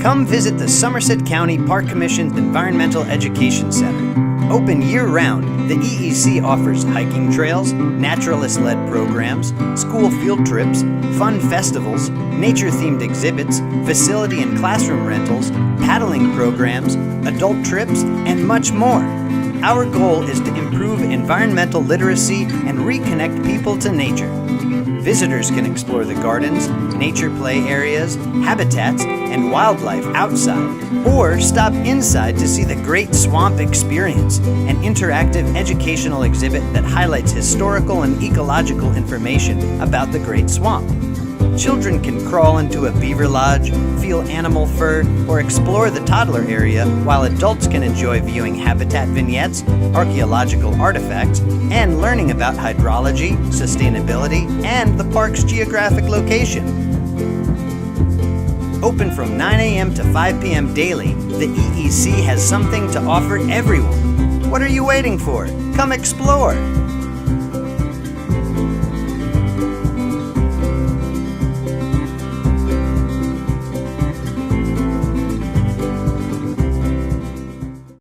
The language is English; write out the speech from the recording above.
Come visit the Somerset County Park Commission's Environmental Education Center. Open year-round, the EEC offers hiking trails, naturalist-led programs, school field trips, fun festivals, nature-themed exhibits, facility and classroom rentals, paddling programs, adult trips, and much more. Our goal is to improve environmental literacy and reconnect people to nature. Visitors can explore the gardens, nature play areas, habitats, and wildlife outside, or stop inside to see the Great Swamp Experience, an interactive educational exhibit that highlights historical and ecological information about the Great Swamp. Children can crawl into a beaver lodge, feel animal fur, or explore the toddler area, while adults can enjoy viewing habitat vignettes, archaeological artifacts, and learning about hydrology, sustainability, and the park's geographic location. Open from 9 a.m. to 5 p.m. daily, the EEC has something to offer everyone. What are you waiting for? Come explore!